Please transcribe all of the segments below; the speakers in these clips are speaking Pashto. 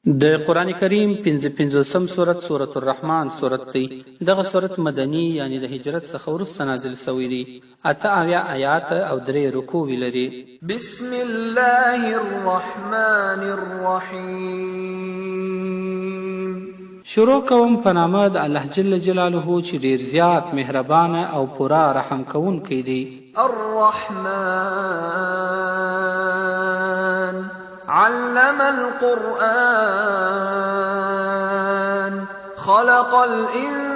د قرآن کریم 55 سورت سورت الرحمن سورت دی. دغه سورت مدنی یعنی د هجرت څخه وروسته نازل شوی دی. 8 آیات او 3 رکوع لري. بسم الله الرحمن الرحیم. شروع کوم په نامه د الله جل جلاله چې ډیر زیات مهربان او پورا رحم کوونکی دی. الرحمن علم القرآن خلق الإنسان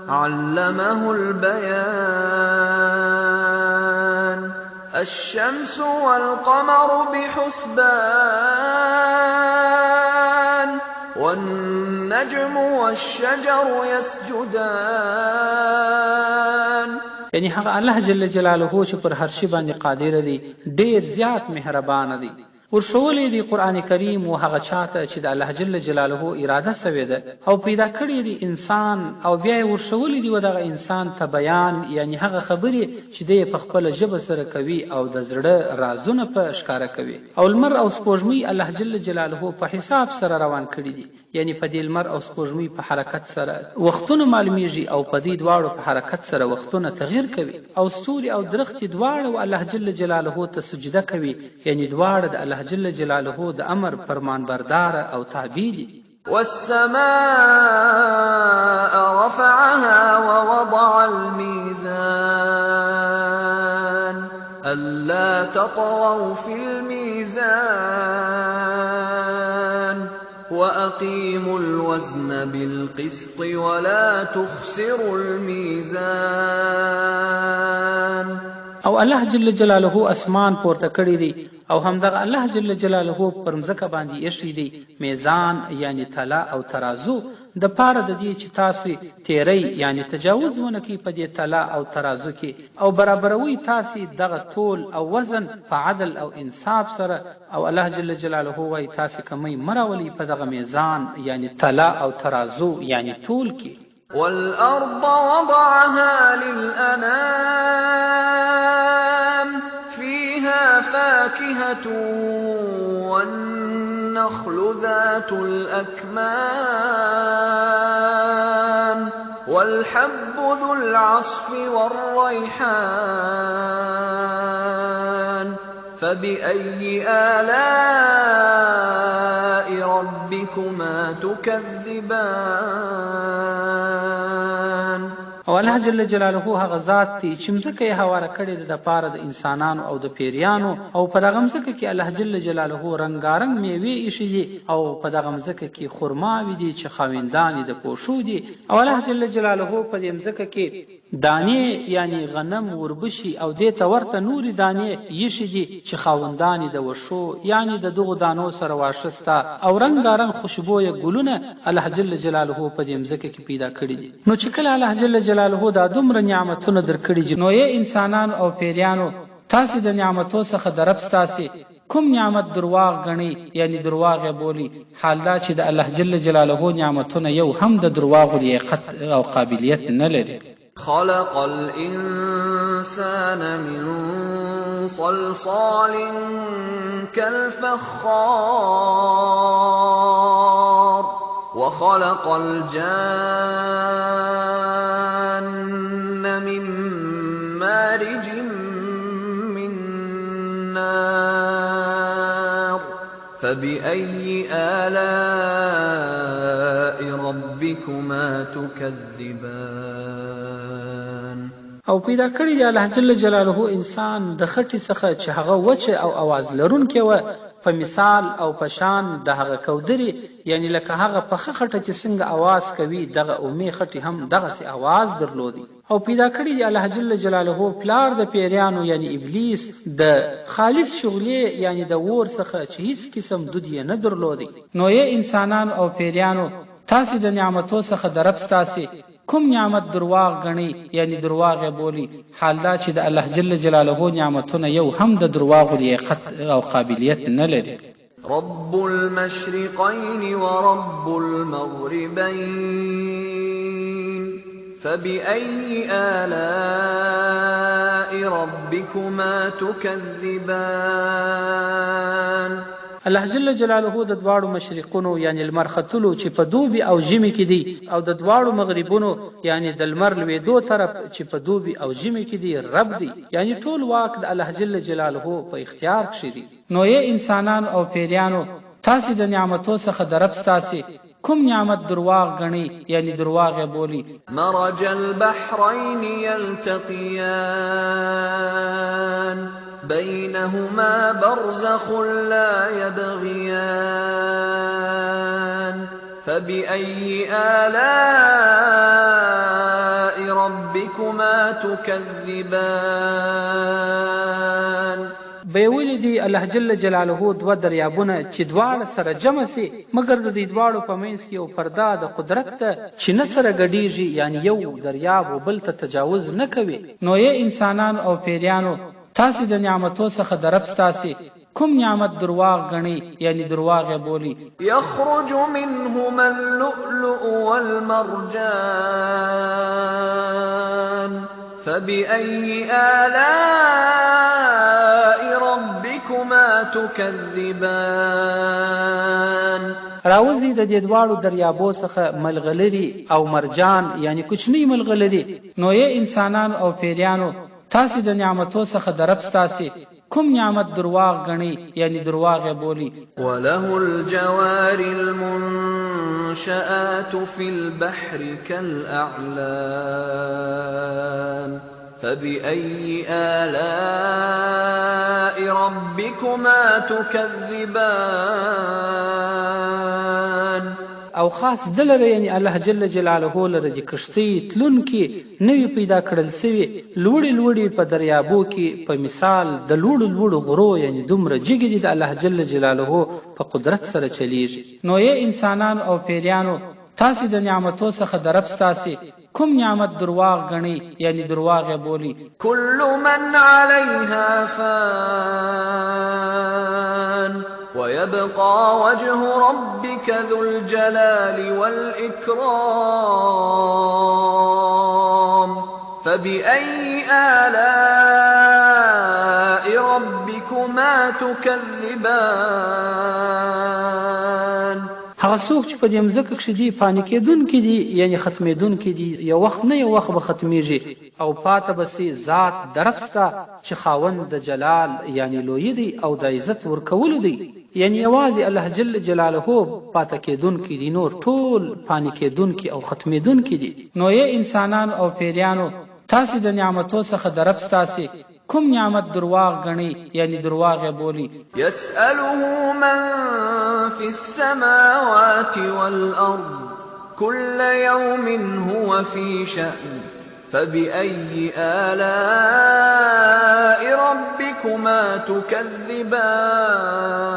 علمه البيان الشمس والقمر بحسبان والنجم والشجر يسجدان. یعنی هغه الله جل جلاله چې پر هر شي باندې قادر دی، ډیر زیات مهربان دی. ورښولې دی قرآن کریم و هغه چاته چې د الله جل جلاله اراده سوې ده او پیدا کړی دی انسان، او بیا یې ورښولې دی و دغه انسان ته بیان، یعنی هغه خبرې چې دی په خپله ژبه سره کوي او د زړه رازونه په ښکاره کوي. او لمر او سپوږمۍ الله جل جلاله په حساب سره روان کړي دي، یعنی په دې لمر او سپوږمۍ په حرکت سره وختونه معلومیږي او په دې دواړو په حرکت سره وختونه تغییر کوي. او ستوري او درختې دواړه الله جل جلاله ته سجده کوي، یعنی دواړه د الله جل جلاله د امر فرمان بردار او تابع دي. والسماء رفعها ووضع الميزان ألا تطغوا في الميزان وأقيموا الوزن بالقسط ولا تخسروا الميزان. او الله جل جلاله اسمان پورته کړی دی، او همدغه الله جل جلاله پر مځکه باندې ایښی دی میزان یعنی تله او ترازو د پاره د دې چې تاسو تیری یعنی تجاوز ونه کی په دې تله او ترازو کې، او برابروي تاسو دغه طول او وزن په عدل او انصاف سره. او الله جل جلاله وایي تاسو کمی مراولي په دغه میزان یعنی تله او ترازو یعنی طول کې. والأرض وضعها للأنام فيها فاكهة والنخل ذات الأكمام والحب ذو العصف والريحان فبأي آلاء ربكما تكذبان. او الله جل جلاله هغه ذات دی چې مځکه یې هواره کړې ده د پاره د انسانانو او د پیریانو، او په دغه مځکه کې الله جل جلاله رنګارنګ میوې ایښي دي، او په دغه مځکه کې خرماوې دي چې خاوندان یې د پوښو دي. او الله جل جلاله په دې مځکه کې دانې یعنی غنم وربشي او دې ته ورته نورې دانې ایښي دي چې خاوندان یې د وښو یعنی د دغو دانو سره واښه سته، او رنګارنګ خوشبویه ګلونه الله جل جلاله په دې مځکه کې پیدا کړي دي. نو چې کله الله جل جلاله دا دومره نعمتونه درکړي دي، نو یې انسانانو او پیریانو تاسې د نعمتو څخه د رب ستاسې کوم نعمت درواغ غني یعنی درواغ یې بولي، حال دا چې د الله جل جلاله نعمتونه یو هم د درواغو لیاقت او قابلیت نه لري. خلق الإنسان من صلصال كالفخار وخلق الجان من مارج من نار فبأي آلاء ربكما تكذبان. او پیدا کړی دی الله جل جلاله انسان د خټې څخه چې هغه وچه او आवाज لرونکې وه، په مثال او په شان د هغه کودرې، یعنی لکه هغه پخه خټه چې څنګه आवाज کوي دغه اومې خټې هم دغسې आवाज درلودي. او پیدا کړی دی الله جل جلاله پلار د پیریانو یعنی ابلیس د خالص شغلې یعنی د اور څخه چې هیڅ قسم دود یې نه درلودي. نو یې انسانانو او پیریانو تاسې د نعمتو څخه د رب ستاسې کوم نعمت درواغ غني یعنی درواغ یې بولي، حال دا چې د الله جل جلاله نعمتونه یو هم د درواغو لیاقت او قابلیت نه لري. رب المشرقين ورب المغربين فبأي آلاء ربكما تكذبان الله جل جلاله د دواړو مشرقونو یعنی لمر ختلو چې په دوبي او ژمي کې دي او د دواړو مغربونو یعنی د لمر لویدو طرف چې په دوبي او ژمي کې دي رب دی، یعنی ټول واک د الله جل جلاله په اختیار کې دي. نو یې انسانان او پیریانو تاسو د نعمتو څخه درب ستاسي کوم نعمت درواغ غني یعنی درواغ بولی. مرج البحرين يلتقيان بينهما برزخ لا يبغيان فبأي آلاء ربكما تكذبان. بیولی دی الله جل جلاله دو دریابونه چې دواړه سره جمع سي مګر د دې دواړو په منځ کې یو پرده د قدرت ته چې نه سره ګډیږي، یعنی یو دریاب وبل ته تجاوز نه کوي. نو یې انسانان او پیریانو تاسو د نعمتو څخه درب ستاسي کوم نعمت درواغ غني یعنی درواغ بولی. يخرج منهما اللؤلؤ والمرجان فبأي آلاء ربكما تكذبان. راوزی د دې دواړو دریابو څخه ملغلري او مرجان یعنی کوچنی ملغلري. نو یې انسانان او پیریانو تاسو د نعمتو څخه درب ستاسي کوم نعمت درواغ غني یعنی درواغ بولی. وله الجوار المنشآت في البحر كالأعلام فبأي آلاء ربكما تكذبان. او خاص دلره یعنی الله جل جلاله لره چې کشتی تلون کې نوی پیدا کړل سوی لوړی لوړی په دریابو کې په مثال د لوړو لوړو غرو یعنی دومره جګی د الله جل جلاله په قدرت سره چلیږي. نو یې انسانان او پیریانو تاسو د نعمتو څخه درب ستاسي کوم نعمت درواغ غني یعنی درواغ بولی. كل من عليها فان ويبقى وجه ربك ذو الجلال والإكرام فبأي آلاء ربكما تكذبان. هغه څوک چې په دې مځکه کې دي فانی کېدونکي دي یعنی ختمېدونکي دي، یو وخت نه یو وخت به ختمېږي او پاته بسي ذات درفستا چې خاوند د جلال یعنی لوی دی او د عزت ورکولو دی، یعنی یوازې الله جل جلاله پاته کېدونکي دي، نور ټول فانی کېدونکي او ختمېدونکي دي. نو یې انسانان او پیریانو تاسو د نعمتو څخه درب ستاسي کوم نعمت درواغ غني یعنی درواغ بولی. يسأله من في السماوات والأرض كل يوم هو في شأن فبأي آلاء ربكما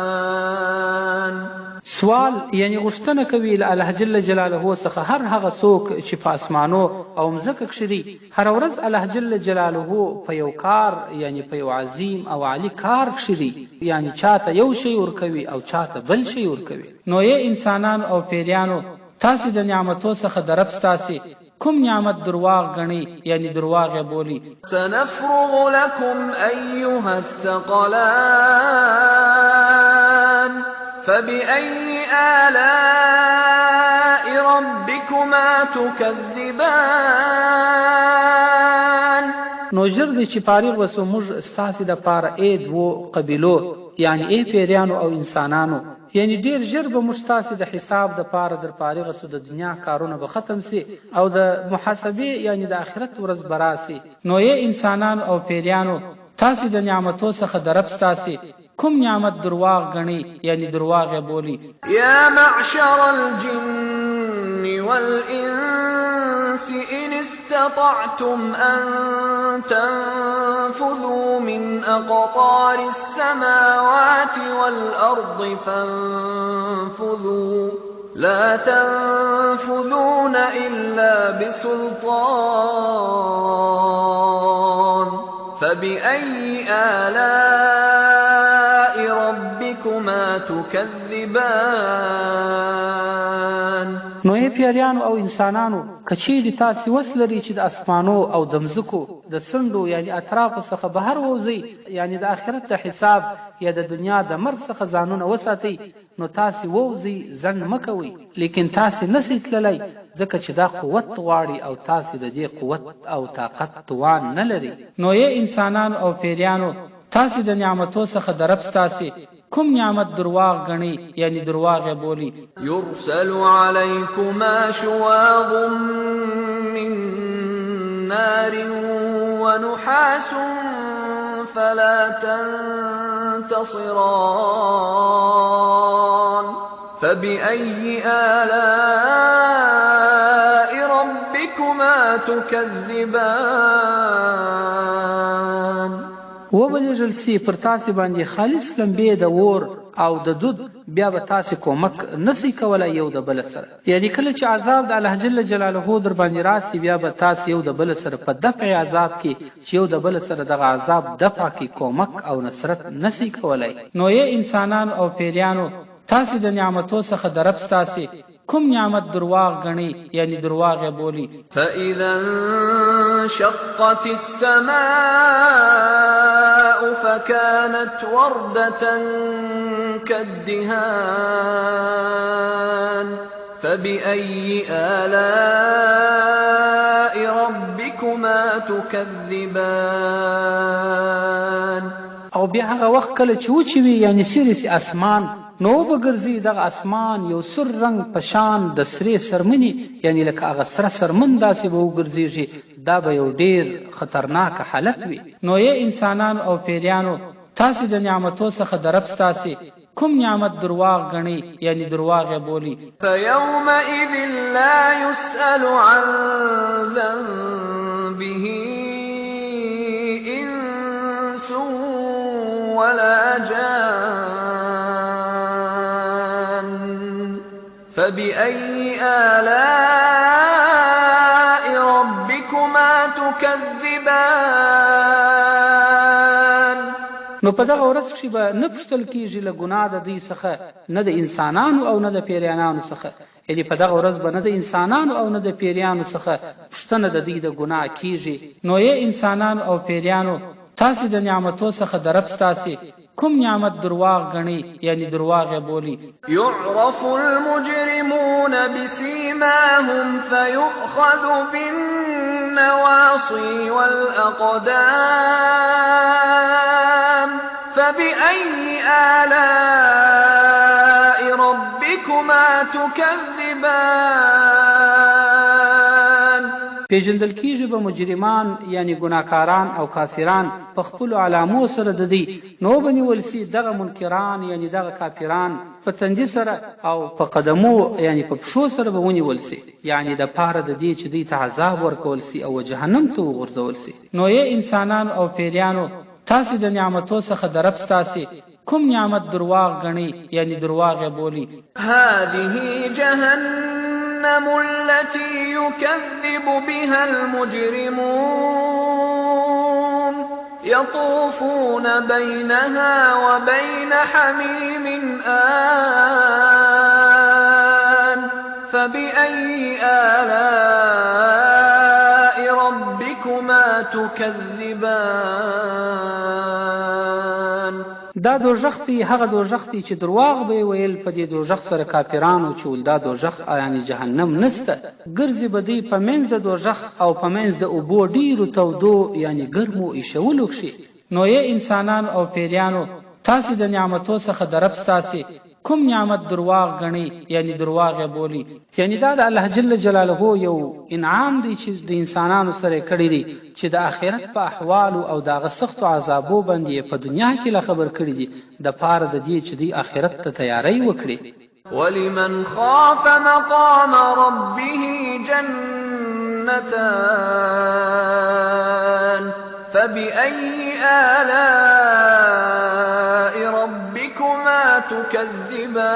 تكذبان. سوال یعنی غشتنه کوي له الله جل جلاله څخه هر هغه څوک چې په اسمانو او مځکه کې شري هر ورځ الله جل جلاله په یو کار یعنی په یو عظیم او عالی کار شري، یعنی چاته یو شی ور کوي او چاته بل شی ور کوي. نو یې انسانان او پیریانو تاسو د نعمتو څخه درب ستاسي کوم نعمت درواغ غني یعنی درواغ بولی. سنفرغ لكم أيها الثقلان فبأي آلاء ربكما تكذبان. نو ژر دی چې فارغ وسو موږ ستاسو د پاره اې دوو قبیلو یعنی اې پیریانو او انسانانو، یعنی ډیر ژر به موږ ستاسو د حساب د پاره در فارغ سو د دنیا کارونه به ختم سي او د محاسبه یعنی د آخرت ورځ براسي. نو یې انسانان او پیریانو تاسو د نعمتو څخه درب ستاسي کوم نعمت درواغ غني یعنی درواغ بولی. يا معشر الجن والإنس إن استطعتم أن تنفذوا من أقطار السماوات والأرض فانفذوا لا تنفذون إلا بسلطان فبأي آلاء ربكما تكذبان. نو یې پیریانو او انسانانو که چیرې تاسې وس لري چې د اسمانو او د مځکو د څنډو یعنی اطرافو څخه بهر ووځئ، یعنی د آخرت د حساب یا د دنیا د مرګ څخه ځانونه وساتئ، نو تاسې ووځئ، ځنډ مه کوئ. لیکن تاسې نسئ تللی ځکه چې دا قوت غواړي او تاسې د دې قوت او طاقت توان نه لري. نو یې انسانانو او پیریانو، تاسې د نعمتو څخه د رب ستاسې کوم نعمت درواغ گڼئ، یعنی درواغ یې بولي. يرسل عليكما شواظ من نار ونحاس فلا تنتصران فبأي آلاء ربكما تكذبان. وبلېږل سي پر تاسې باندې خالص لمبې د اور او د دود، بیا به تاسې کومک نسئ کولی یو د بل سره. یعنی کله چې عذاب د الله جل جلاله در باندې راسي، بیا به تاسې یو د بل سره په دفع عذاب کې چې یو د بل سره دغه عذاب دفع کې کومک او نصرت نسئ کولی. نو یې انسانانو او پیریانو، تاسې د نعمتو څخه د رب ستاسې کوم نعمت درواغ گڼئ، یعنی درواغ یې بولي. فإذا انشقت السماء فكانت وردة كالدهان فبأي آلاء ربكما تكذبان. او بیا هغه وخت کله چې وچې وي، یعنی سیرې سي اسمان، نو به ګرځي دغه اسمان یو سور رنګ په شان د سرې سرمنې، یعنی لکه هغه سره سرمن داسې به وګرځېږي. دا به یو ډېر خطرناک حالت وي. نو یې انسانانو او پیریانو، تاسې د نعمتو څخه د رب ستاسې کوم نعمت درواغ گڼئ، یعنی درواغ یې بولي. فيومئذ لا يسأل عن ذنبه إنس ولا جان فبأي آلاء ربكما تكذبان. نو په دغه ورځ کښې به نه پوښتل کېږي له ګناه د دوی څخه، نه د انسانانو او نه د پیریانانو څخه. یعنی په دغه ورځ به نه د انسانانو او نه د پیریانو څخه پوښتنه د دوی د ګناه کېږي. نو یې انسانانو او پیریانو، تاسې د نعمتو څخه د رب ستاسې کوم نعمت درواغ گڼئ، یعنی درواغ یې بولي. يعرف المجرمون بسيماهم فيؤخذ بالنواصي والأقدام فبأي آلاء ربكما تكذبان. پیژندل کېږي به مجرمان، یعنی ګناهکاران او کافران په خپلو علامو سره د دوی، نو به نیول سي دغه منکران، یعنی دغه کافران په تندي سره او په قدمو، یعنی په پښو سره به ونیول سي، یعنی د پاره د دې چې دوی ته عذاب ورکول سي او جهنم ته وغورځول سي. نو یې انسانانو او پیریانو، تاسې د نعمتو څخه د رب ستاسې کوم نعمت درواغ گڼئ، یعنی درواغ یې بولي. هذه جهنم التي يكذب بها المجرمون يطوفون بينها وبين حميم آن فبأي آلاء ربكما تكذبان. دا دوزخ دی، هغه دوزخ دی چې درواغ به ویل په دې دوزخ سره کافرانو چې ول دا دوزخ یعنی جهنم نسته. ګرځي به دوی په منځ د دوزخ او په منځ د اوبو ډیرو تودو یعنی ګرمو ایشولو کښې. نو یې انسانانو او پیریانو، تاسې د نعمتو څخه د رب ستاسې کوم نعمت درواغ گڼئ، یعنی درواغ یې بولي. یعنی دا د الله جل جلاله یو انعام دی چې د انسانانو سره کړی دی، چې د آخرت په احوالو او دغه سختو عذابو باندې په دنیا کې لا خبر کړی دی، د پاره د دې چې دوی آخرت ته تیاری وکړي. ولمن خاف مقام ربه جنتان فبأي آلاء ربكما تكذبان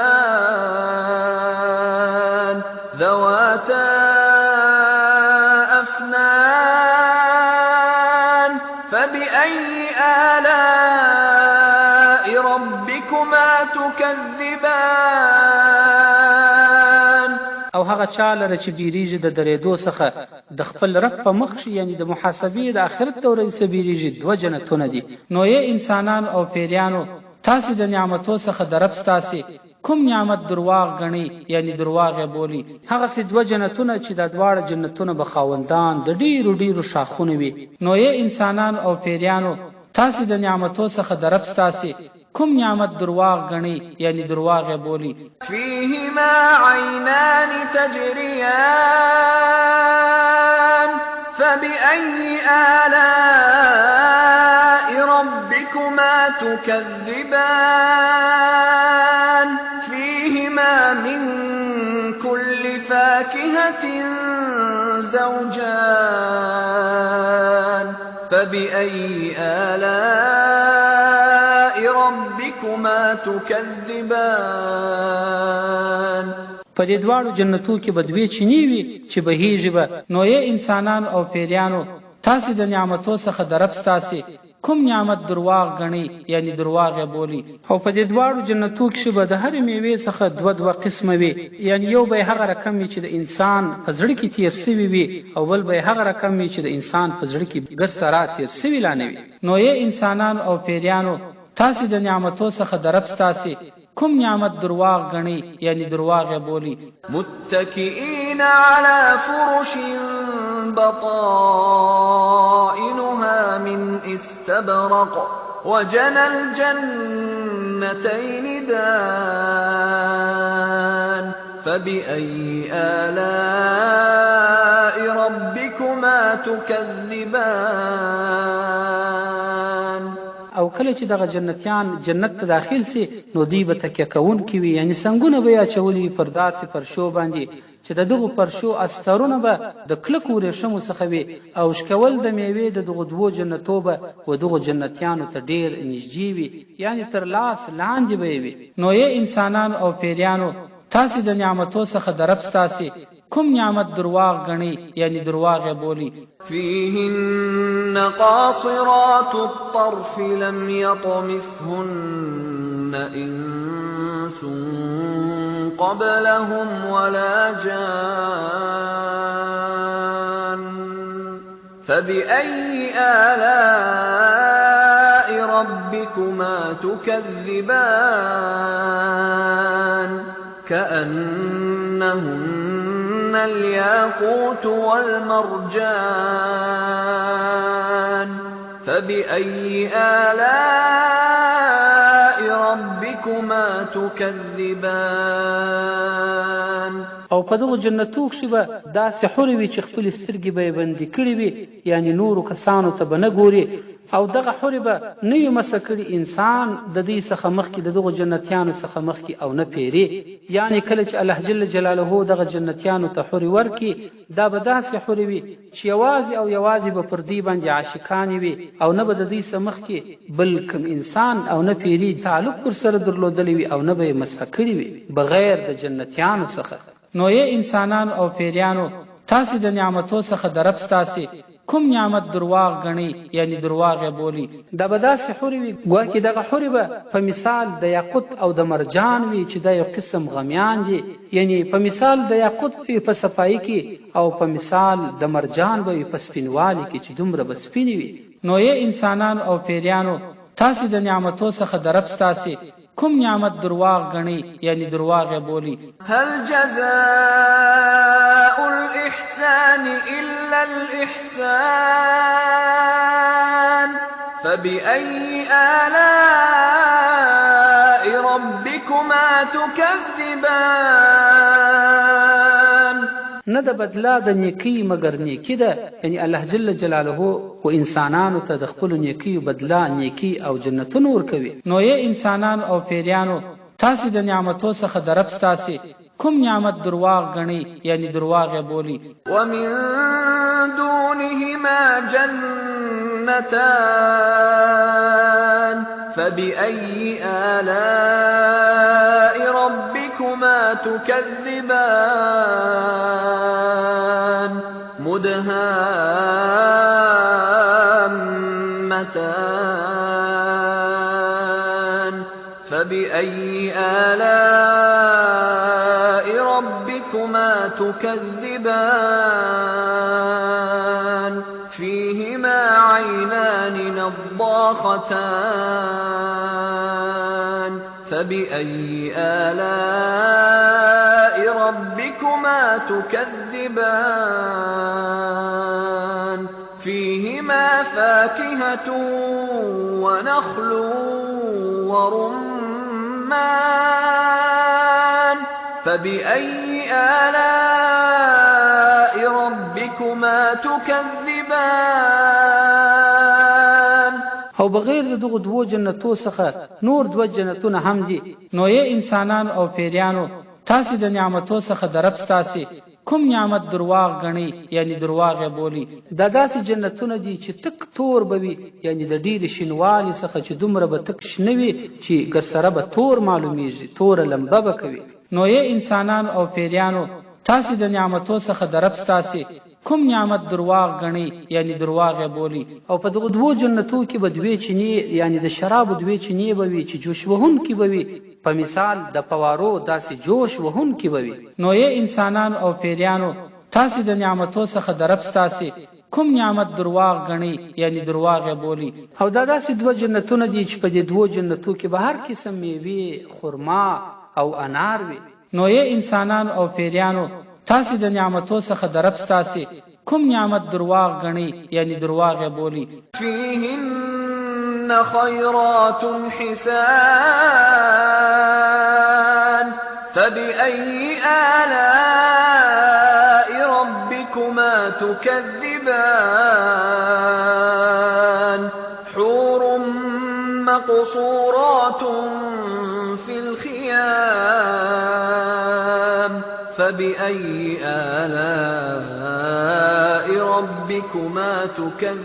ذواتا أفنان فبأي آلاء ربكما تكذبان او هغه چا لره چې بیریږي د درېدو څخه د خپل رب په مخ شي، یعنی د محاسبې د آخرت د ورځې څخه بیریږي، دوه جنتونه دي. نو یې انسانان او پیریانو تاسو د نعمتو څخه د رب ستاسي کوم نعمت درواغ غني، یعنی درواغ بولی، هغه سي دوه جنتونه چې د دواړه جنتونه به خاوندان د ډیرو ډیرو شاخونه وي. نو یې انسانان او پیریانو تاسو د نعمتو څخه د رب ستاسي کوم نعمت درواغ غني، یعنی درواغ بولی. فيهما عينان تجريان فبأي آلاء ربكما تكذبان فيهما من كل فاكهة زوجان فبأي آلاء ربكما تكذبان. په دې دواړو جنتو کې بدوي چینی وي چې بهیږي به. نو یې انسانان او پیریانو تاسو د نعمتو څخه د رب ستاسي کوم نعمت درواغ غني، یعنی درواغ بولی. او په دې دواړو جنتو کې به د هر میوه څخه دوه قسمه وي، یعنی یو به هغه رقم چې د انسان په زړه کې تیر سوی وي، او بل به هغه رقم چې د انسان په زړه کې ګر سره تیر سوی لانه وي. نو یې انسانان او پیریانو تاسو د نعمتو څخه د رب ستاسي کوم نعمت درواغ غني، یعنی درواغ بولی. متكئين على فرش بطائنها من استبرق وجنى الجنتين دان فبأي آلاء ربكما تكذبان. او کله چې دغه جنتیان جنت ته داخل سي نو دوی به تکیه کوون کی وي، یعنی څنګهونه به اچولي پر داسې پرشو باندې چې دغه پرشو استرونه به د کلکو ورېښمو څخه وي، او شکول د میوې دغه دوه جنتو به و دغه جنتیانو ته ډیر نږدې وي، یعنی تر لاس لاندې به وي. نو یې انسانان او پیریانو تاسو د نعمتو څخه د رب ستاسي کوم نعمت درواغ غني، یعنی درواغ بولی. فيهن قاصرات الطرف لم يطمثهن إنس قبلهم ولا جان فبأي آلاء ربكما تكذبان كأنهن الياقوت والمرجان فبأي آلاء ربكما تكذبان. او په دغه جنتو کې به داسې حور وي چې خپل سترګې به بندي کړي وي، یعنی نورو کسانو ته به نه ګوري، او دغه حور به نه یو مسکړي انسان د دې څخه مخکې دغه جنتیانو څخه مخکې او نه پیری. یعنی کله چې الله جل جلاله دغه جنتیانو ته حور ورکی دا به داسې حور وي چې یوازې به پر دې باندې عاشقان وي، او نه به د دې څخه مخکې بل کوم انسان او نه پیری تعلق پر سره درلودلی وي، او نه به مسکړي وي بغیر د جنتیانو څخه. نو یې انسانان او پیریانو تاسو د نعمتو څخه د رب ستاسي کوم نعمت درواغ غني، یعنی درواغ بولی. دا به داسې حورې وي ګواکې دغه حورې به په مثال د یاقوت او د مرجان وي چې دا یو قسم غمیان دي، یعنی په مثال د یاقوت په صفایي کې او په مثال د مرجان به په سپینوالي کې چې دومره به سپینې وي. نو یې انسانان او پیریانو تاسو د نعمتو څخه د رب ستاسي کوم نعمت درواغ غني، یعنی درواغ بولی. هل جزاء الإحسان إلا الإحسان فبأي آلاء ربكما تكذبان. نه د بدلا د نیکی مگر نیکی ده، یعنی الله جل جلاله و انسانانو ته د خپل نیکی بدلا نیکی او جنتونو ورکوي. نو یې انسانان او پیریانو تاسو د نعمتو څخه د رب ستاسي کوم نعمت درواغ غني، یعنی درواغ بولی. ومن دونهما جنتان فبأي آلاء ربكما تكذبان مدهامتان فبأي آلاء ربكما تكذبان فيهما عينان نضاختان فبأي آلاء ربكما تكذبان فيهما فاكهة ونخل ورمان فبأي آلاء ربكما تكذبان او بغیر د دغه دوو جنتو څخه نور دوه جنتونه هم دي. نو یې انسانان او پیریانو تاسو د نعمتو څخه درب ستاسي کوم نعمت درواغ غني یعنی درواغ بولی. دا داسې جنتونه دي چې تک تور بوي یعنی د ډیر شینوالي څخه چې دومره به تک شنوي چې ګرسره به تور معلومیږي، تور لمبه به کوي. نو یې انسانان او پیریانو تاسو د نعمتو څخه درب ستاسي کوم نعمت درواغ غني یعنی درواغ بولی. او په دغه دوو جنتو کې به دوی چینی یعنی د شراب دوی چینی بوي چې جوش وهون کې بوي، په مثال د پوارو داسې جوش وهون کې بوي. نو یې انسانان او پیریانو تاسو د نعمتو څخه درب ستاسي کوم نعمت درواغ غني یعنی درواغ بولی. او دا داسې دوه جنتونه دي چې په دې دوو جنتو کې به هر قسم میوه، خرما او انار وي. نو یې انسانان او پیریانو تاسو د نعمتو څخه درب ستاسي کوم نعمت درواغ غني یعنی درواغ بولی. فيهن خيرات حسان فبأي آلاء ربكما تكذبان حور مقصورات في الخيام فبأي آلاء ربكما تكذبان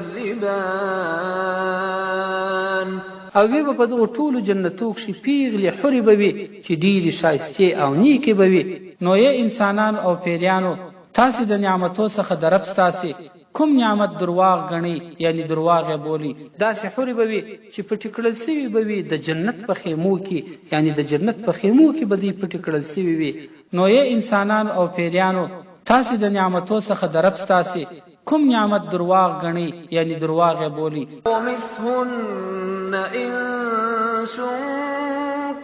او وی په دغه ټولو جنتو کې پیغلې حورې به وي چې ډېرې ښایستې او نیکې به وي. نو یې انسانان او پیریانو تاسو د نعمتو څخه درب ستاسي کوم نعمت درواغ غني یعنی درواغ بولی. داسې حورې به وي چې پټې کړل سوي به وي د جنت په خیمو کې، یعنی د جنت په خیمو کې به دوی پټې کړل سوي وي. نو یې انسانان او پیریانو تاسو د نعمتو څخه درب ستاسي کوم نعمت درواغ غني یعنی درواغ بولی. ومثهن إنس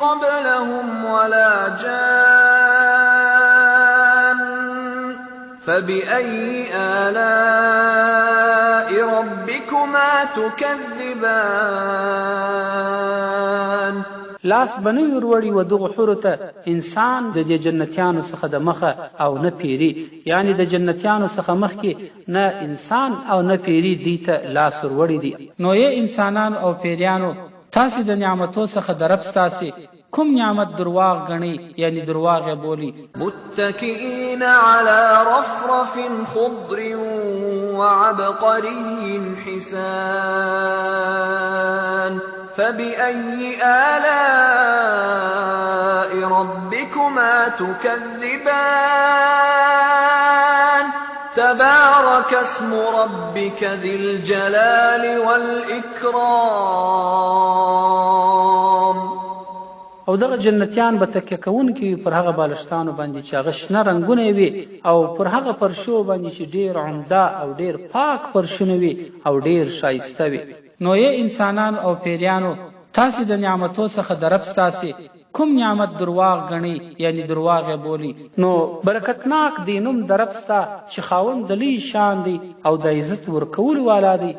قبلهم ولا جان فبأي آلاء ربكما تكذبان لاس بنوي وروړي و دغه حورو ته انسان د دې جنتیانو څخه د مخه او نه پیری، یعنی د جنتیانو څخه مخکې نه انسان او نه پیری دی ته لاس وروړي دي. نو یې انسانان او پیریانو تاسو د نعمتو څخه درب ستاسي کوم نعمت درواغ غني یعنی درواغ بولی. متكئين على رفرف خضر وعبقري حسان فبأي آلاء ربكما تكذبان تبارك اسم ربك ذي الجلال والإكرام. او دغه جنتیان به تکیه کوونکي پر هغه بالښتانو باندې چې هغه شنه رنګونه وي او پر هغه پرشو باندې چې ډیر عمده او ډیر پاک پرشونه وي او ډیر شایسته وي. نو یې انسانان او پیریانو تاسو د نعمتو څخه درب ستاسي کوم نعمت درواغ غني یعنی درواغ بولی. نو برکتناک دینم درب ستا چې خاوند د لوی شان دی او د عزت ورکول والا دی